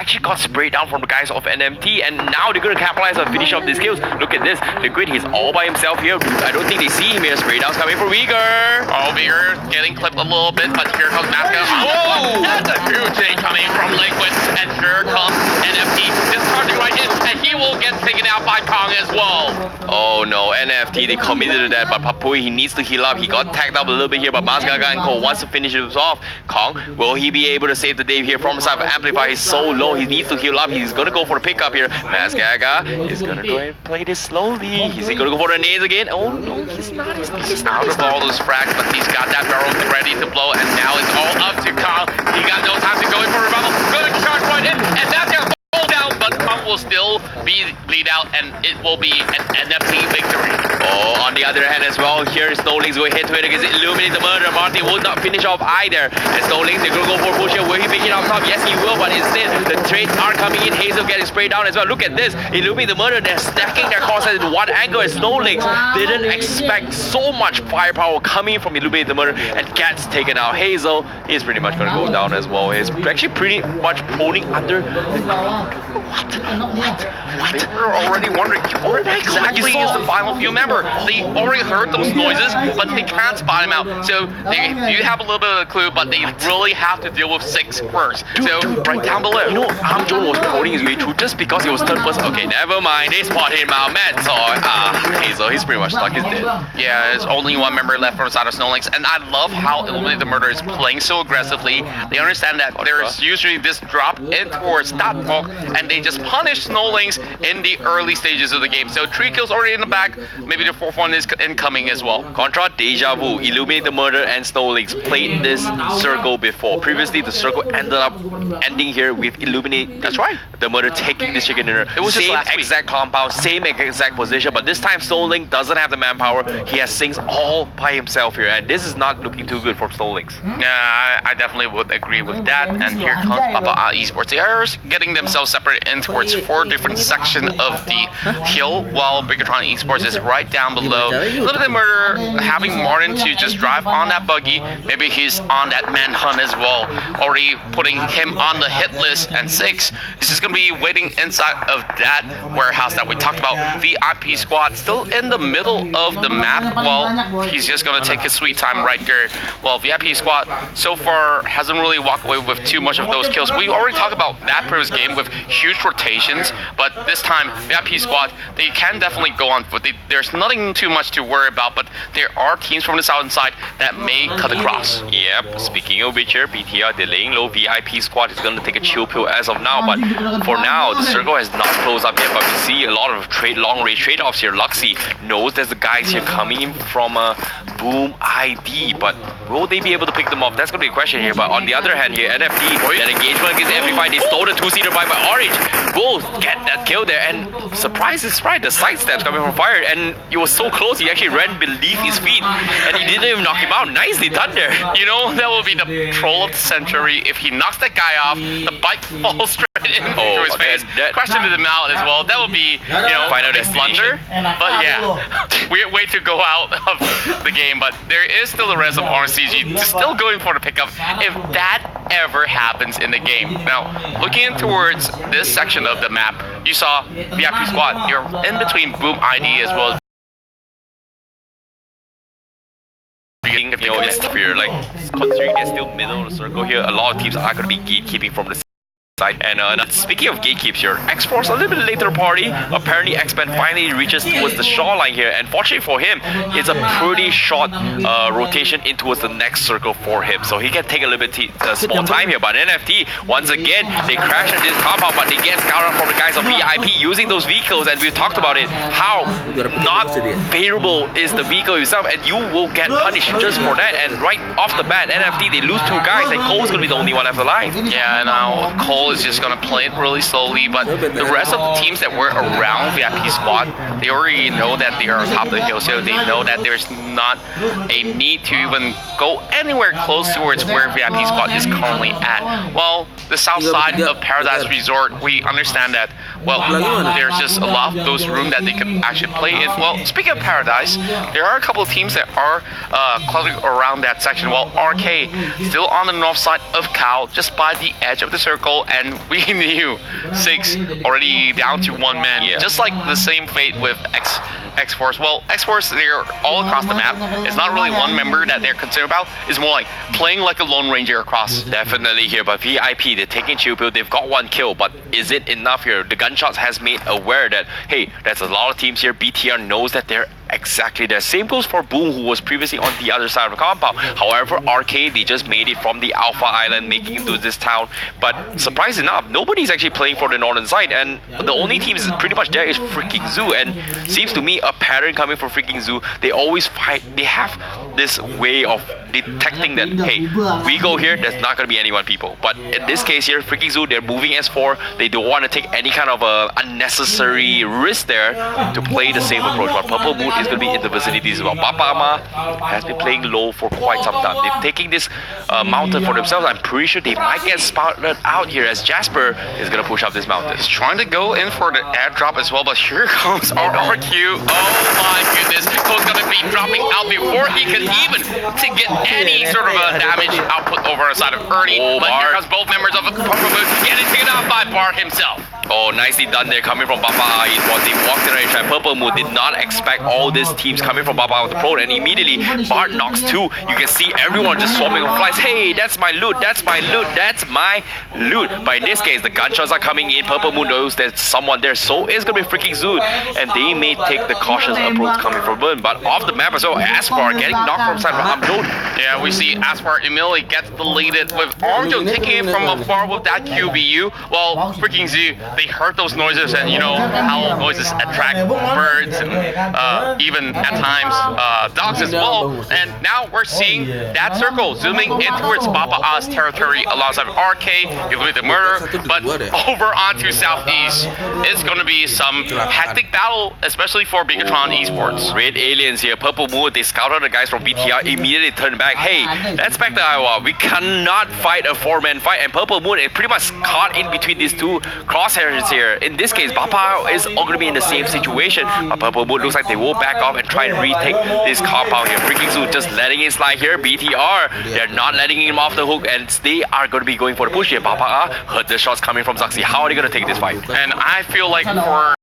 actually got sprayed down from the guys of NMT, and now they're going to capitalize on finish off these kills. Look at this. Liquid, he's all by himself here. I don't think they see him here. Spray down's coming for Uyghur. Oh, Uyghur getting clipped a little bit, but here comes Masca. Oh, that's a huge thing coming from Liquid, and here comes NFT discarding right in, and he will get taken out by Kong as well. Oh no, NFT, they committed to that, but Papui, he needs to heal up. He got tagged up a little bit here, but Masgaga and Cole wants to finish it off. Kong, will he be able to save the day here from the side of Amplify? He's so low, he needs to heal up. He's gonna go for the pickup here. Masgaga is gonna go and play this slowly. Is he gonna go for the nades again? Oh no, he's not. He's out of all those frags, but he's got that barrel ready to blow, and now it's all up to Kong. He got no time to go in for revival. Good charge right in, and that's their hold down, but Kong will still be lead out, and it will be an NFT victory. Oh, on the other hand as well, here Snowlings going head to head against Illuminate the Murder. Martin will not finish off either. And Snowlings, they're going to go for a push here. Will he pick it up top? Yes, he will, but instead, the trades are coming in. Hazel getting sprayed down as well. Look at this. Illuminate the Murder, they're stacking their costs in one angle, and Snowlings didn't expect so much firepower coming from Illuminate the Murder, and gets taken out. Hazel is pretty much going to go down as well. He's actually pretty much proning under the ground. What? We're already wondering what exactly is the final few member. They already heard those noises, but they can't spot him out. So they do have a little bit of a clue, but they really have to deal with 6 first. So right down below. You know, Armjon was proning his way through just because he was third person. Okay, never mind. They spot him out. Matt saw Hazel. He's pretty much stuck. He's dead. Yeah, there's only one member left from the side of Snowlings, and I love how Illuminate the Murder is playing so aggressively. They understand that there's usually this drop in towards that walk, and they just punish Snowlings in the early stages of the game. So 3 kills already in the back. Maybe the 4th one is incoming as well. Contra Deja Vu, Illuminate the Murder, and Snowlings played this circle before. Previously, the circle ended up ending here with Illuminate. That's right. The Murder taking this chicken dinner. It was same just exact compound, same exact position, but this time Snowlings doesn't have the manpower. He has Sings all by himself here, and this is not looking too good for Snowlings. Yeah, I definitely would agree with that. And here comes Papa Esports. They are getting themselves separated in towards 4 different sections of the hill, while Bigatron Esports is right down below. Limited Murder having Martin to just drive on that buggy. Maybe he's on that manhunt as well, already putting him on the hit list. And 6 is just going to be waiting inside of that warehouse that we talked about. VIP squad still in the middle of the map. Well, he's just going to take his sweet time right there. Well, VIP squad so far hasn't really walked away with too much of those kills. We already talked about that previous game with huge rotations, but this time VIP squad, they can definitely go on foot. There's nothing too much to worry about, but there are teams from the southern side that may cut across. Yep, speaking of which here, BTR, the laying low VIP squad is going to take a chill pill as of now, but for now, the circle has not closed up yet, but we see a lot of long-range trade-offs here. Luxy knows there's the guys here coming in from Boom ID, but will they be able to pick them off? That's going to be a question here, but on the other hand here, NFT, that engagement against Amplify, they stole the 2-seater fight, but Orange will get that kill there, and surprise is right, the sidesteps coming from Fire, and it was so close, he actually ran beneath his feet, and he didn't even knock him out. Nicely done there. You know, that will be the troll of the century. If he knocks that guy off, the bike falls straight into his face. Question to the mouth as well. That would be, you know, final a blunder. But yeah, weird way to go out of the game, but there is still the rest of RCG still going for the pickup if that ever happens in the game. Now, looking towards this section of the map, you saw VIP squad. You're in between Boom ID as well as it's fair, like considering they're still middle of the circle here, a lot of teams are going to be gatekeeping from the side. And speaking of gatekeeps here, X-Force a little bit later party. Apparently X-Men finally reaches towards the shoreline here, and fortunately for him, it's a pretty short rotation in towards the next circle for him, so he can take a little bit small time here. But NFT, once again, they crash at this compound, but they get scouted from the guys of VIP using those vehicles, and we talked about it, how not favorable is the vehicle itself, and you will get punished just for that. And right off the bat, NFT, they lose 2 guys, and Cole's gonna be the only one left alive. Yeah, now Cole is just gonna play it really slowly, but the rest of the teams that were around VIP squad, they already know that they are on top of the hill, so they know that there's not a need to even go anywhere close towards where VIP squad is currently at. Well, the south side of Paradise Resort, we understand that, well, there's just a lot of those rooms that they can actually play in. Well, speaking of Paradise, there are a couple of teams that are cluttering around that section. Well, RK still on the north side of Cal, just by the edge of the circle, and we knew 6 already down to 1 man. Yeah. Just like the same fate with X-Force. Well, X-Force, they're all across the map. It's not really one member that they're concerned about. It's more like playing like a Lone Ranger across. Definitely here, but VIP, they're taking chill pill. They've got 1 kill, but is it enough here? The gunshots has made aware that, hey, there's a lot of teams here. BTR knows that they're exactly there. Same goes for Boom, who was previously on the other side of the compound. However, RK, they just made it from the Alpha Island, making it to this town. But surprise enough, nobody's actually playing for the northern side, and the only team is pretty much there is freaking Zoo. And seems to me a pattern coming from freaking Zoo. They always fight. They have this way of detecting that, hey, we go here, there's not going to be anyone, people. But in this case here, freaking Zoo, they're moving S4. They don't want to take any kind of unnecessary risk there to play the safe approach. But Purple Moon is going to be in the vicinity as well. Papa Ama has been playing low for quite some time. They're taking this mountain for themselves. I'm pretty sure they might get spotted out here as Jasper is going to push up this mountain. He's trying to go in for the airdrop as well, but here comes our RQ. Oh my goodness. Cole's going to be dropping out before he can even to get any sort of a damage output over on the side of Ernie. Oh, but here comes both members of the Purple Moon getting taken out by Bar himself. Oh, nicely done there, coming from Papa. They walked in and tried. Purple Moon did not expect all these teams coming from Papa with the pro, and immediately Bart knocks 2. You can see everyone just swarming with flies. Hey, that's my loot, that's my loot, that's my loot. But in this case, the gunshots are coming in. Purple Moon knows there's someone there, so it's gonna be freaking Zoot, and they may take the cautious approach coming from Burn. But off the map as well, Aspar getting knocked from side from Upload. Yeah, we see Aspar immediately gets deleted with Arjo taking it from afar with that QBU. While freaking Z, they heard those noises, and you know how noises attract birds and even at times dogs as well. And now we're seeing that circle zooming in towards Papa A's territory alongside RK, with the murder. But over onto Southeast, it's going to be some hectic battle, especially for Bigatron Esports. Red Aliens here, Purple Moon, they scouted the guys from BTR, immediately turned back. Hey, that's back to Iowa. We cannot fight a 4-man fight, and Purple Moon is pretty much caught in between these two crosshairs here. In this case, Papa is all going to be in the same situation, but Purple Moon looks like they will back off and try and retake this compound here. Freaking Zoo just letting it slide here. BTR, they're not letting him off the hook, and they are going to be going for the push here. Papa heard the shots coming from Zaxi. How are they going to take this fight? And I feel like for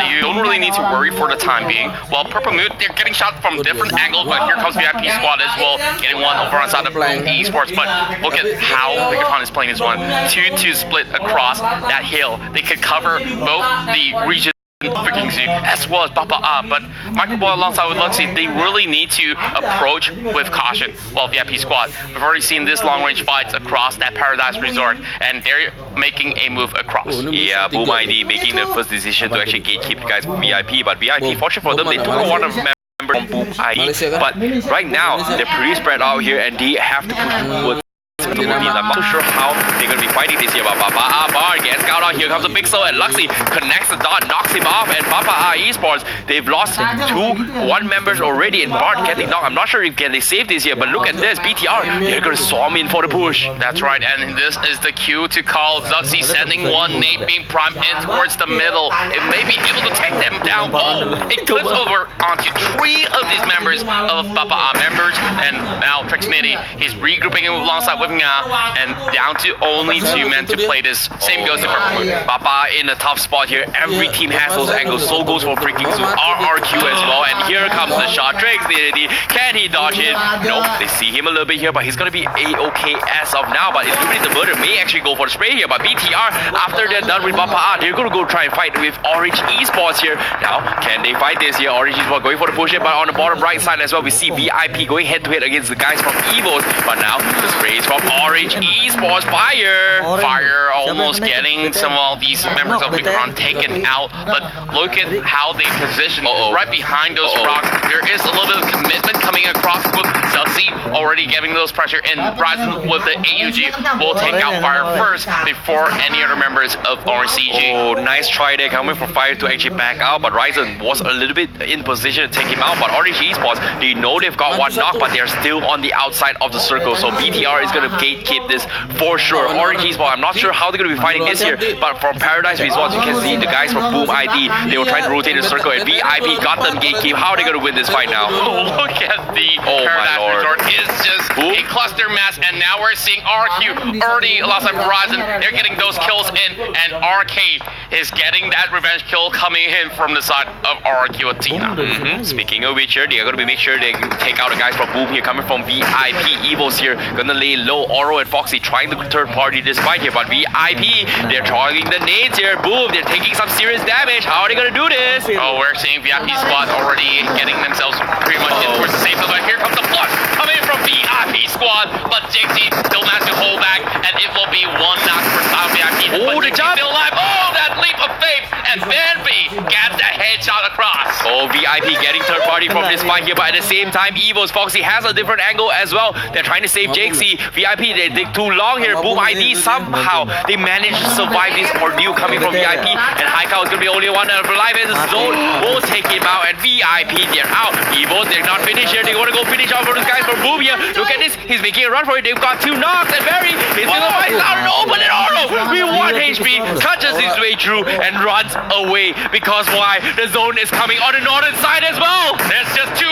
you don't really need to worry for the time being. Well, Purple Moon, they're getting shot from different angles, but here comes VIP Squad as well, getting one over on side of Boom Esports. But look at how Bigatron is playing this one. 2-2 split across that hill. They could cover both the region freaking Z as well as Papa but Michael Boy alongside with Luxie, they really need to approach with caution. Well, VIP Squad, we've already seen this long range fights across that Paradise Resort, and they're making a move across. Yeah, Boom ID making the first decision to actually gatekeep the guys from VIP, but VIP, fortunate for them, they took one of them from Boom ID, but right now they're pretty spread out here, and they have to push forward. I'm not too sure how they're going to be fighting this here, but Papa Bar gets out on. Here comes the Pixel, and Luxie connects the dot, knocks him off, and Papa Esports, they've lost 1 members already, and Bart getting knocked. I'm not sure if they save this here, but look at this, BTR, they're going to swarm in for the push. That's right, and this is the cue to call. Zuxi sending one, Nate being primed in towards the middle. It may be able to take them down. Oh, it clips over onto 3 of these members of Papa members, and now Trixnity, he's regrouping alongside with and down to only 2 men to play this. Same goes to Purple Moon. Papa in a tough spot here. Every team has those angles. So goes for freaking Zoo. RRQ as well. And here comes the shot. Trixnity. Can he dodge it? Nope. They see him a little bit here, but he's going to be A-OK as of now. But Illuminate the Murder may actually go for the spray here. But BTR, after they're done with Papa, they're going to go try and fight with Orange Esports here. Now, can they fight this here? Orange Esports going for the push here, but on the bottom right side as well, we see VIP going head-to-head against the guys from Evos. But now, the spray is from Orange Esports. Fire almost getting some of these members of Bigatron taken out, but look at how they position right behind those rocks. There is a little bit of commitment coming across with Zuxi already getting those pressure, and Bryson with the AUG will take out Fire first before any other members of Orange CG. Oh, nice try there coming from Fire to actually back out, but Ryzen was a little bit in position to take him out. But Orange Esports, they know they've got 1 knock, but they're still on the outside of the circle, so BTR is going to gatekeep this for sure. Orange Esports, I'm not sure how they're going to be fighting this here, but from Paradise Resorts, you can see the guys from Boom ID, they were trying to rotate the circle, and VIP got them gatekeep. How are they going to win this fight now? Oh, look at the Paradise Resort. It's just a cluster mess, and now we're seeing RQ already lost on Horizon. They're getting those kills in, and Arcade is getting that revenge kill coming in from the side of RQ Athena. Speaking of which, they're going to be make sure they take out the guys from Boom here, coming from VIP Evos here, gonna lay low. Oro and Foxy trying to third party this fight here, but VIP, they're targeting the nades here. Boom, they're taking some serious damage. How are they gonna do this? Oh, we're seeing VIP squad already getting themselves pretty much in towards the safe zone. But here comes the flush coming from VIP squad, but JC still managed to hold back, and it will be one knock for Style VIP. Oh, the jump! Still alive. Oh, that leap of faith, and Banby gets the headshot across. Oh, VIP getting third party from this fight here, but at the same time, Evo's Foxy has a different angle as well. They're trying to save JC. VIP, they dig too long here. Boom ID, somehow they managed to survive this ordeal coming from VIP, and Haikal is going to be the only one alive in the zone. Will take him out, and VIP, they're out. Evos, they're not finished here. They want to go finish off for this guy from Boom here. Look at this. He's making a run for it. They've got 2 knocks, and Barry is going to fight out and open it. Oro with 1 HP, catches his way through and runs away. Because why? The zone is coming on the northern side as well. There's just two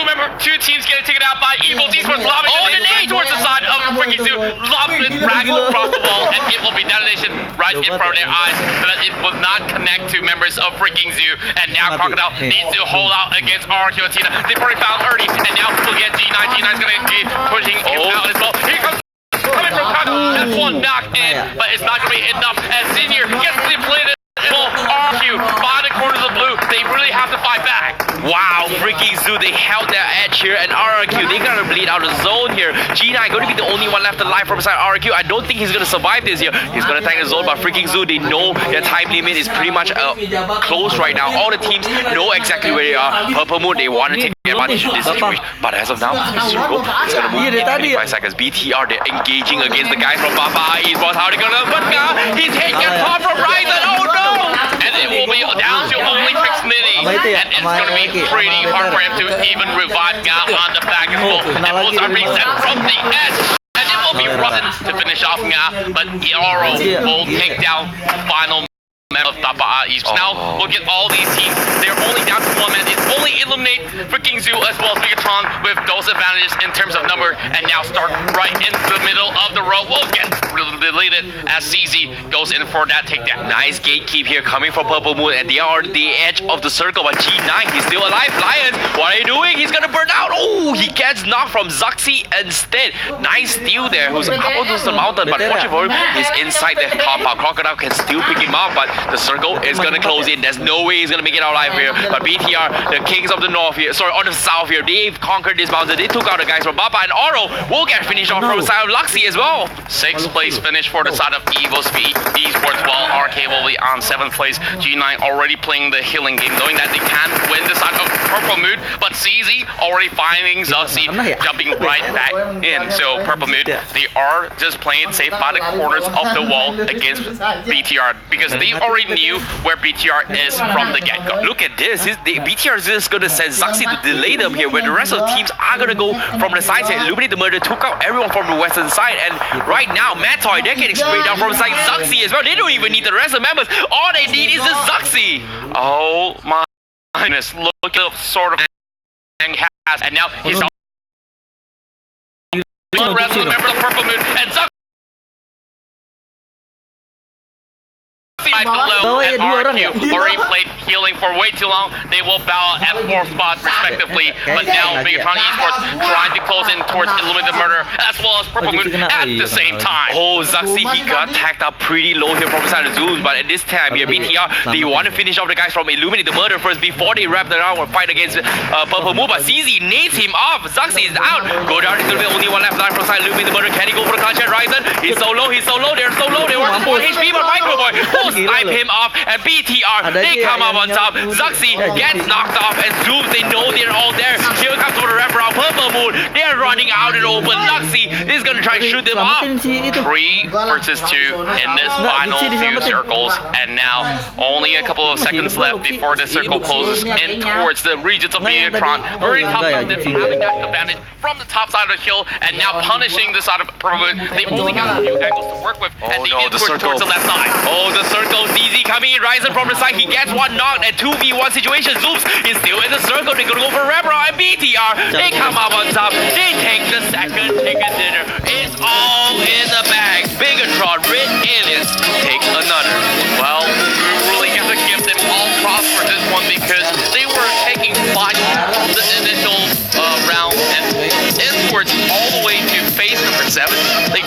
teams getting taken out by Evil Esports lobbing the nade towards the side of Freaking Zoo, lobbing it dragging across the wall, and it will be detonation right in front of their eyes, but it will not connect to members of Freaking Zoo. And now Crocodile needs to hold out against RQ Athena. They've already found Ernie, and now we'll get G9. G9's gonna be pushing him out as well. Here comes coming from Crocodile. That's 1 knock in, but it's not gonna be enough as Senior gets depleted. RQ by the corners of blue. They really have to fight back. Wow, Freaking Zoo, they held their edge here, and RRQ, they gotta bleed out the zone here. G9 going to be the only one left alive from beside RRQ. I don't think he's gonna survive this here. He's gonna attack the zone, but Freaking Zoo, they know their time limit is pretty much close right now. All the teams know exactly where they are. Purple Moon, they want to take advantage of this situation, but as of now, this circle is gonna move in 25 seconds. BTR, they're engaging against the guy from Baba Esports. How are they gonna? But now, his head gets caught from Ryzen. Oh no! And it will be down to only Trixnity, and it's going to be pretty hard for him to even revive Ga on the back as well. And we'll start reset from the edge, and it will be Ryzen to finish off Ga, but Oro will take down final member of Tapa Esports. Now, look at all these teams. They're only down to 1 man. It's only eliminate Freaking Zoo as well as Megatron with those advantages in terms of number, and now start right into the middle of the row. Will get deleted as CZ goes in for that takedown. Nice gatekeep here coming from Purple Moon, and they are on the edge of the circle, but G9, he's still alive. Lions, what are you doing? He's gonna burn out. Oh, he gets knocked from Zuxi instead. Nice steal there, who's up onto the mountain, but fortunately for him, he's inside the compound. Crocodile can still pick him up, but the circle is gonna close in. There's no way he's gonna make it out alive here. But BTR, the kings of the north here, sorry, on the south here, they've conquered this mountain. They took out the guys from Baba, and Oro will get finished off from the side of Luxy as well. 6th place finish for the side of Evo's Esports, while RK will be on 7th place. G9 already playing the healing game, knowing that they can win the side of Purple Mood, but CZ already finding Zuxi jumping right back in. So Purple Mood, they are just playing it safe by the corners of the wall against BTR, because they already knew where BTR is from the get-go. Look at this. BTR is just going to send Zuxi to delay them here, where the rest of the teams are going to go from the sides and illuminate the murder, took out everyone from the western side, and right now, Matoy, they're getting sprayed down from the side. Zuxi as well. They don't even need the rest of the members. All they need is the Zuxi. Oh my goodness. Look at the sort of has, and now he's the rest of the members of Purple Moon, and Zuxi right below, and RQ already played healing for way too long. They will bow at 4th spot respectively, but now Megatron Esports trying to close in towards Illuminated Murder as well as Purple Moon at the same time. Oh, Zuxi, he got tagged up pretty low here from beside the Zoom, but at this time here, BTR, they want to finish off the guys from Illuminated Murder first before they wrap around or fight against Purple Moon, but CZ nades him off. Zuxi is out. Go down, is going to be the only one left alive from side Illuminated Murder. Can he go for the clutch at Ryzen? He's so low, they're so low, they were 1 HP, but Microboy. Oh, snipe him off, and BTR, they come up on top. Zuxi gets knocked off, and Zoom, they know they're all there. Here comes the wraparound Purple Moon. They're running out in open. Luxy is gonna try to shoot them off. 3 versus 2 in this final few circles, and now only a couple of seconds left before the circle closes in towards the regions of Megatron. Very tough from them having that advantage from the top side of the hill, and now punishing the side of Purple. They only got a few angles to work with, and they get towards the left side. Oh, the circle. DZ coming in, Ryzen from the side. He gets one knocked at 2v1 situation. Zoops is still in the circle. They're gonna go for Rebra and BTR. They come up on top. They take the second ticket dinner. It's all in the bag. Bigatron, Red Aliens take another. Well, we really got to give them all props for this one because they were taking fight from the initial round and inwards all the way to phase number 7. They